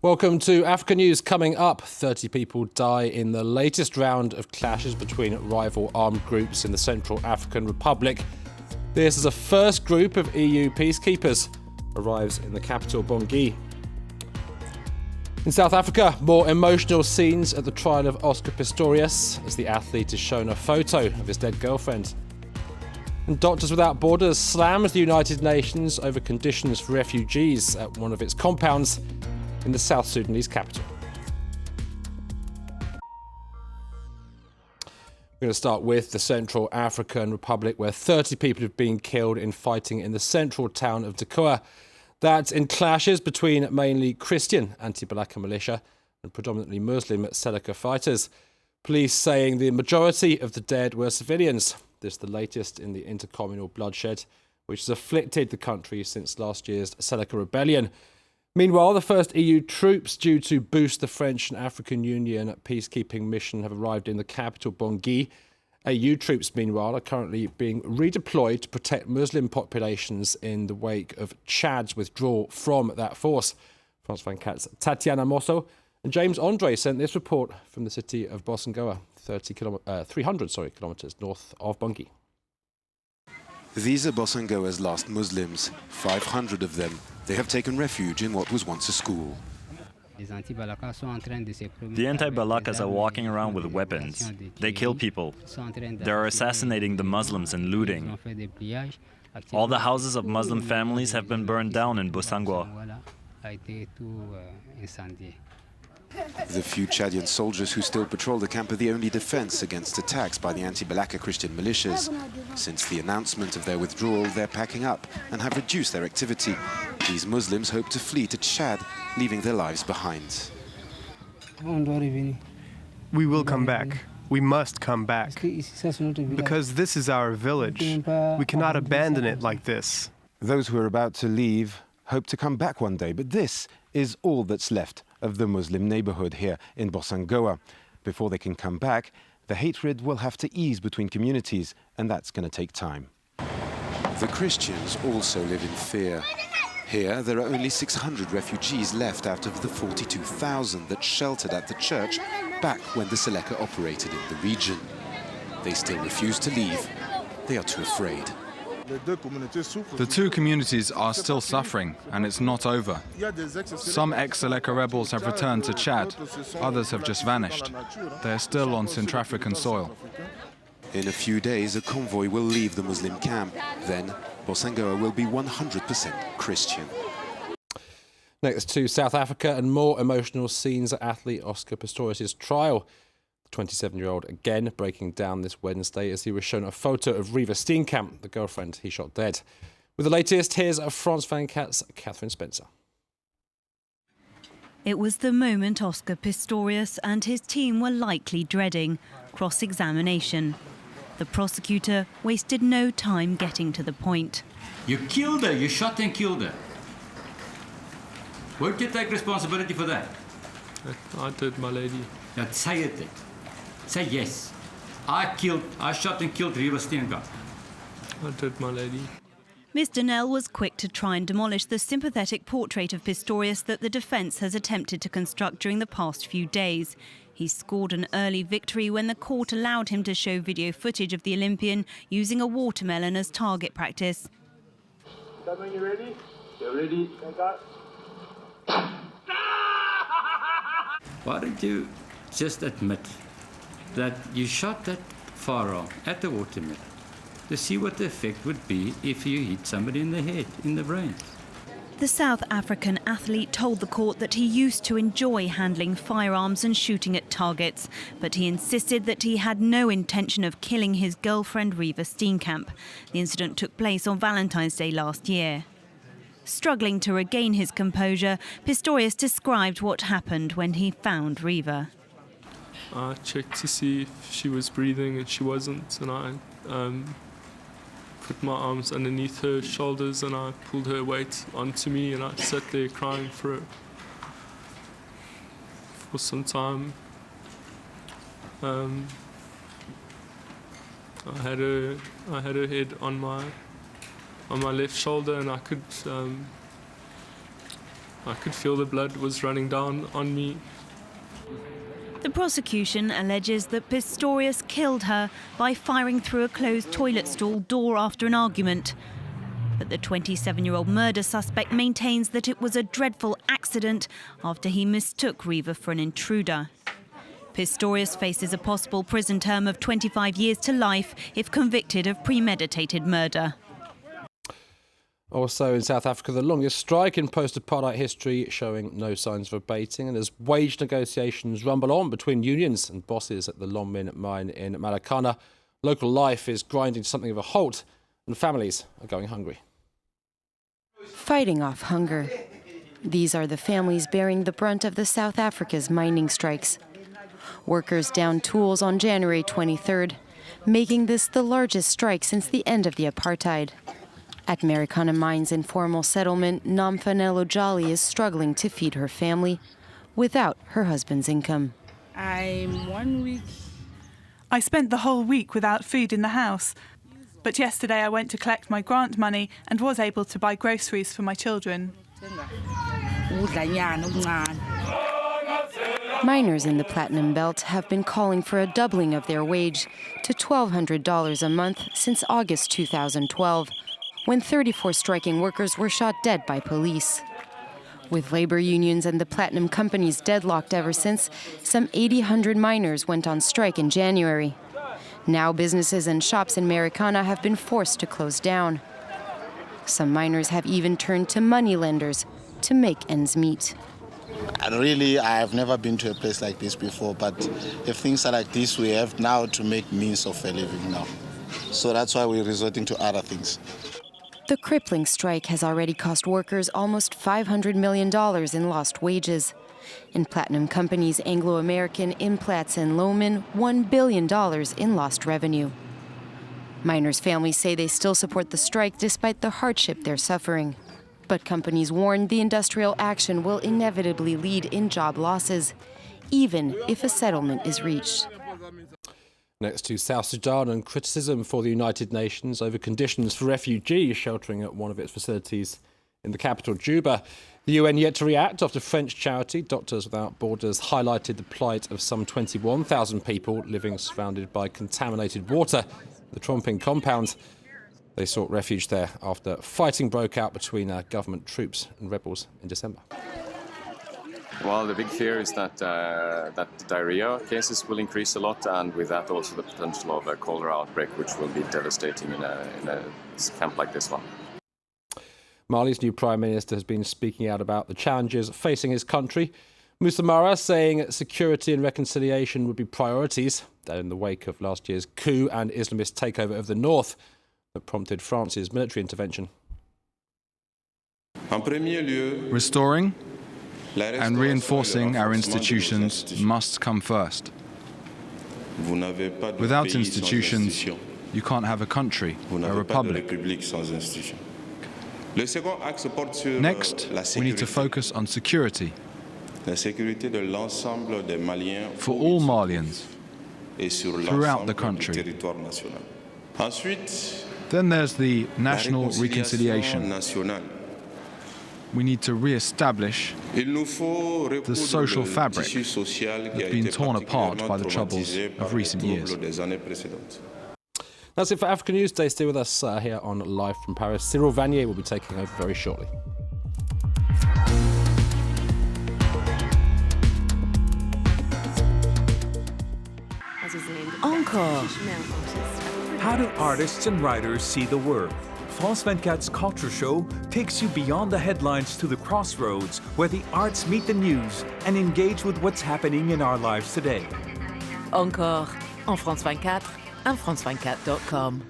Welcome to Africa News. Coming up, 30 people die in the latest round of clashes between rival armed groups in the Central African Republic. This is a first group of EU peacekeepers arrives in the capital, Bangui. In South Africa, more emotional scenes at the trial of Oscar Pistorius as the athlete is shown a photo of his dead girlfriend. And Doctors Without Borders slams the United Nations over conditions for refugees at one of its compounds in the South Sudanese capital. We're going to start with the Central African Republic, where 30 people have been killed in fighting in the central town of Dakar. That's in clashes between mainly Christian anti-Balaka militia and predominantly Muslim Seleka fighters. Police saying the majority of the dead were civilians. This is the latest in the intercommunal bloodshed, which has afflicted the country since last year's Seleka rebellion. Meanwhile, the first EU troops due to boost the French and African Union peacekeeping mission have arrived in the capital, Bangui. EU troops, meanwhile, are currently being redeployed to protect Muslim populations in the wake of Chad's withdrawal from that force. France 24's Tatiana Mosso and James Andre sent this report from the city of Bossangoa, 300 kilometres north of Bangui. These are Bossangoa's last Muslims, 500 of them. They have taken refuge in what was once a school. The anti-Balakas are walking around with weapons. They kill people. They're assassinating the Muslims and looting. All the houses of Muslim families have been burned down in Bossangoa. The few Chadian soldiers who still patrol the camp are the only defense against attacks by the anti-Balaka Christian militias. Since the announcement of their withdrawal, they're packing up and have reduced their activity. These Muslims hope to flee to Chad, leaving their lives behind. We will come back. We must come back. Because this is our village. We cannot abandon it like this. Those who are about to leave hope to come back one day, but this is all that's left of the Muslim neighborhood here in Bossangoa. Before they can come back, the hatred will have to ease between communities, and that's going to take time. The Christians also live in fear. Here, there are only 600 refugees left out of the 42,000 that sheltered at the church back when the Seleka operated in the region. They still refuse to leave. They are too afraid. The two communities are still suffering, and it's not over. Some ex-Seleka rebels have returned to Chad. Others have just vanished. They are still on Central-African soil. In a few days, a convoy will leave the Muslim camp. Then, Bossangoa will be 100% Christian. Next to South Africa, and more emotional scenes at athlete Oscar Pistorius' trial. The 27-year-old again breaking down this Wednesday as he was shown a photo of Riva Steenkamp, the girlfriend he shot dead. With the latest, here's France 24's Catherine Spencer. It was the moment Oscar Pistorius and his team were likely dreading: cross-examination. The prosecutor wasted no time getting to the point. You killed her, you shot and killed her. Won't you take responsibility for that? I did, my lady. Now say it then. Say yes. I shot and killed Riva Steenkamp. I did, my lady. Mr. Nell was quick to try and demolish the sympathetic portrait of Pistorius that the defence has attempted to construct during the past few days. He scored an early victory when the court allowed him to show video footage of the Olympian using a watermelon as target practice. Are you ready? You're ready. Why don't you just admit that you shot that firearm at the watermelon to see what the effect would be if you hit somebody in the head, in the brain? The South African athlete told the court that he used to enjoy handling firearms and shooting at targets, but he insisted that he had no intention of killing his girlfriend Riva Steenkamp. The incident took place on Valentine's Day last year. Struggling to regain his composure, Pistorius described what happened when he found Riva. I checked to see if she was breathing, and she wasn't, and I put my arms underneath her shoulders and I pulled her weight onto me, and I sat there crying for some time. I had her head on my left shoulder, and I could I could feel the blood was running down on me. The prosecution alleges that Pistorius killed her by firing through a closed toilet stall door after an argument. But the 27-year-old murder suspect maintains that it was a dreadful accident after he mistook Riva for an intruder. Pistorius faces a possible prison term of 25 years to life if convicted of premeditated murder. Also in South Africa, the longest strike in post-apartheid history, showing no signs of abating. And as wage negotiations rumble on between unions and bosses at the Lonmin mine in Malakana, local life is grinding to something of a halt and families are going hungry. Fighting off hunger. These are the families bearing the brunt of the South Africa's mining strikes. Workers downed tools on January 23rd, making this the largest strike since the end of the apartheid. At Marikana Mine's informal settlement, Namfanelo Jolly is struggling to feed her family without her husband's income. I spent the whole week without food in the house. But yesterday I went to collect my grant money and was able to buy groceries for my children. Miners in the Platinum Belt have been calling for a doubling of their wage to $1,200 a month since August 2012. When 34 striking workers were shot dead by police. With labor unions and the platinum companies deadlocked ever since, some 800 miners went on strike in January. Now businesses and shops in Marikana have been forced to close down. Some miners have even turned to moneylenders to make ends meet. And really, I have never been to a place like this before, but if things are like this, we have now to make means of a living now. So that's why we're resorting to other things. The crippling strike has already cost workers almost $500 million in lost wages. In platinum companies Anglo-American, Implats and Lonmin, $1 billion in lost revenue. Miners' families say they still support the strike despite the hardship they're suffering. But companies warn the industrial action will inevitably lead in job losses, even if a settlement is reached. Next to South Sudan and criticism for the United Nations over conditions for refugees sheltering at one of its facilities in the capital, Juba. The UN yet to react after French charity Doctors Without Borders highlighted the plight of some 21,000 people living surrounded by contaminated water, the Tromping compound. They sought refuge there after fighting broke out between government troops and rebels in December. Well, the big fear is that that diarrhea cases will increase a lot, and with that also the potential of a cholera outbreak, which will be devastating in a camp like this one. Mali's new Prime Minister has been speaking out about the challenges facing his country. Moussa Mara saying security and reconciliation would be priorities, that in the wake of last year's coup and Islamist takeover of the north that prompted France's military intervention. Restoring and reinforcing our institutions must come first. Without institutions, you can't have a country, a republic. Next, we need to focus on security for all Malians throughout the country. Then there's the national reconciliation. We need to re-establish the social fabric that's been torn apart by the troubles of recent years. That's it for African News. Stay still with us here on Live from Paris. Cyril Vanier will be taking over very shortly. Encore. How do artists and writers see the world? France 24's Culture Show takes you beyond the headlines to the crossroads where the arts meet the news and engage with what's happening in our lives today. Encore, en France 24 and France24.com.